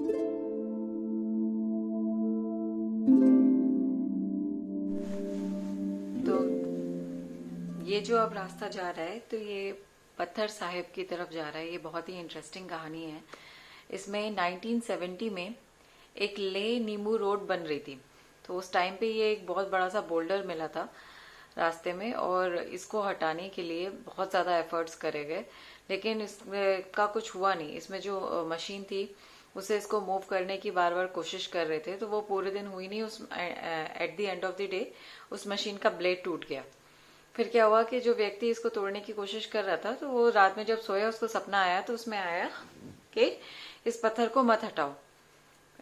तो ये जो अब रास्ता जा रहा है तो ये पत्थर साहिब की तरफ जा रहा है। ये बहुत ही इंटरेस्टिंग कहानी है। इसमें 1970 में एक ले नीमू रोड बन रही थी। तो उस टाइम पे ये एक बहुत बड़ा सा बोल्डर मिला था रास्ते में, और इसको हटाने के लिए बहुत ज़्यादा एफर्ट्स करे गए, लेकिन इसका कुछ हुआ नहीं। इसमें जो मशीन थी उसे इसको मूव करने की बार बार कोशिश कर रहे थे, तो वो पूरे दिन हुई नहीं। उस at the end of the day उस मशीन का ब्लेड टूट गया। फिर क्या हुआ कि जो व्यक्ति इसको तोड़ने की कोशिश कर रहा था, तो वो रात में जब सोया उसको सपना आया, तो उसमें आया कि इस पत्थर को मत हटाओ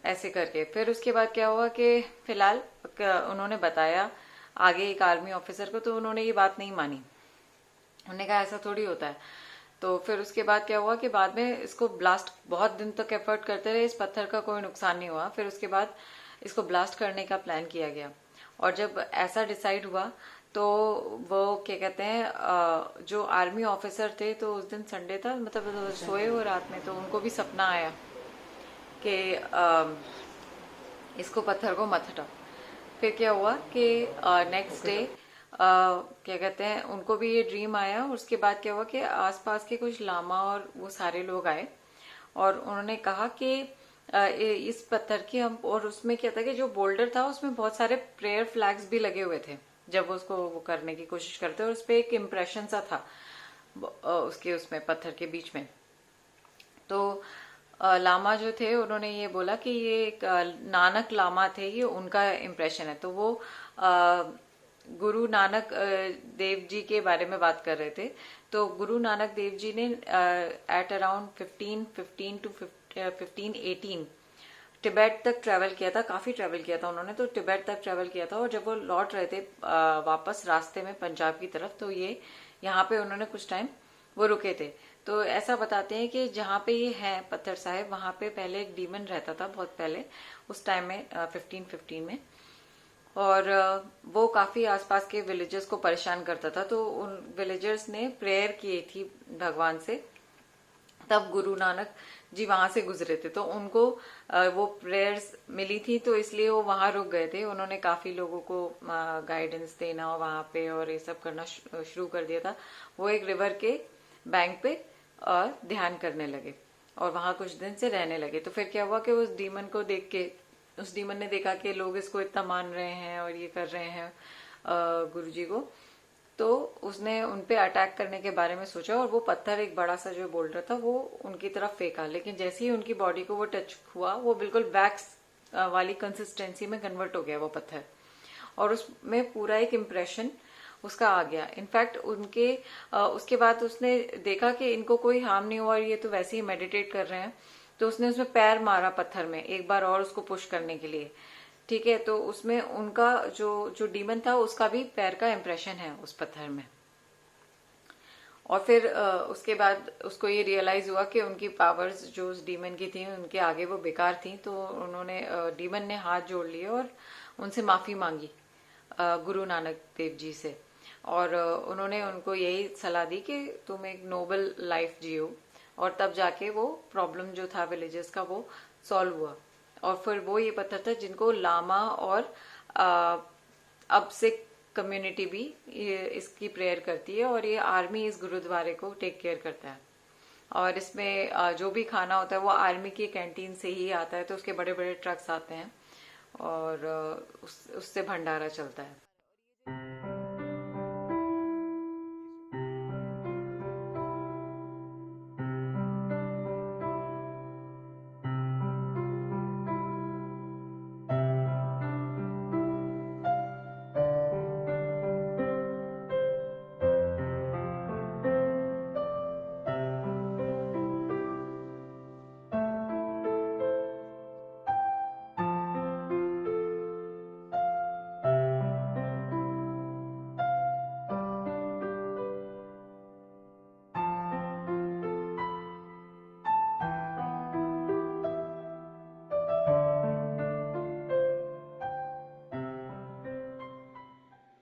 ऐसे करके। फिर उसके बाद क्या हुआ कि फिलहाल उन्होंने बताया आगे एक आर्मी ऑफिसर को, तो उन्होंने ये बात नहीं मानी। उन्होंने कहा ऐसा थोड़ी होता है। तो फिर उसके बाद क्या हुआ कि बाद में इसको ब्लास्ट, बहुत दिन तक एफर्ट करते रहे, इस पत्थर का कोई नुकसान नहीं हुआ। फिर उसके बाद इसको ब्लास्ट करने का प्लान किया गया, और जब ऐसा डिसाइड हुआ तो वो क्या कहते हैं, जो आर्मी ऑफिसर थे, तो उस दिन संडे था, मतलब सोए हो रात में, तो उनको भी सपना आया कि इसको पत्थर को मत हटाओ। फिर क्या हुआ कि नेक्स्ट डे क्या कहते हैं, उनको भी ये ड्रीम आया। और उसके बाद क्या हुआ कि आसपास के कुछ लामा और वो सारे लोग आए, और उन्होंने कहा कि इस पत्थर की हम, और उसमें क्या था कि जो बोल्डर था उसमें बहुत सारे प्रेयर फ्लैग्स भी लगे हुए थे जब वो उसको वो करने की कोशिश करते, और उस पर एक इम्प्रेशन सा था उसके उसमें पत्थर के बीच में। तो लामा जो थे उन्होंने ये बोला कि ये एक नानक लामा थे, ये उनका इम्प्रेशन है। तो वो गुरु नानक देव जी के बारे में बात कर रहे थे। तो गुरु नानक देव जी ने एट अराउंड 1515 टू 1518 तिब्बत तक ट्रेवल किया था, काफी ट्रेवल किया था उन्होंने। तो तिब्बत तक ट्रेवल किया था, और जब वो लौट रहे थे वापस रास्ते में पंजाब की तरफ, तो ये यहाँ पे उन्होंने कुछ टाइम वो रुके थे। तो ऐसा बताते हैं कि जहाँ पे ये है पत्थर साहिब, वहां पे पहले एक डीमन रहता था, बहुत पहले उस टाइम में 1515 में। और वो काफी आसपास के विलेजर्स को परेशान करता था। तो उन विलेजर्स ने प्रेयर की थी भगवान से, तब गुरु नानक जी वहां से गुजरे थे, तो उनको वो प्रेयर्स मिली थी, तो इसलिए वो वहां रुक गए थे। उन्होंने काफी लोगों को गाइडेंस देना वहां पे और ये सब करना शुरू कर दिया था। वो एक रिवर के बैंक पे ध्यान करने लगे, और वहां कुछ दिन से रहने लगे। तो फिर क्या हुआ कि उस डीमन को देख के, उस डीमन ने देखा कि लोग इसको इतना मान रहे हैं और ये कर रहे हैं गुरुजी को, तो उसने उनपे अटैक करने के बारे में सोचा, और वो पत्थर, एक बड़ा सा जो बोल्डर था, वो उनकी तरफ फेंका। लेकिन जैसे ही उनकी बॉडी को वो टच हुआ, वो बिल्कुल वैक्स वाली कंसिस्टेंसी में कन्वर्ट हो गया वो पत्थर, और उसमें पूरा एक इम्प्रेशन उसका आ गया। इनफैक्ट उसके बाद उसने देखा कि इनको कोई हार्म नहीं हुआ, और ये तो वैसे ही मेडिटेट कर रहे हैं। तो उसने उसमें पैर मारा पत्थर में एक बार और उसको पुश करने के लिए, ठीक है। तो उसमें उनका जो जो डीमन था उसका भी पैर का इम्प्रेशन है उस पत्थर में। और फिर उसके बाद उसको ये रियलाइज हुआ कि उनकी पावर्स जो उस डीमन की थी उनके आगे वो बेकार थी। तो उन्होंने डीमन ने हाथ जोड़ लिए और उनसे माफी मांगी गुरु नानक देव जी से, और उन्होंने उनको यही सलाह दी कि तुम एक नोबल लाइफ जियो। और तब जाके वो प्रॉब्लम जो था विलेजेस का वो सॉल्व हुआ। और फिर वो ये पत्थर था जिनको लामा और अब सिख कम्युनिटी भी इसकी प्रेयर करती है, और ये आर्मी इस गुरुद्वारे को टेक केयर करता है। और इसमें जो भी खाना होता है वो आर्मी की कैंटीन से ही आता है, तो उसके बड़े बड़े ट्रक्स आते हैं, और उससे भंडारा चलता है।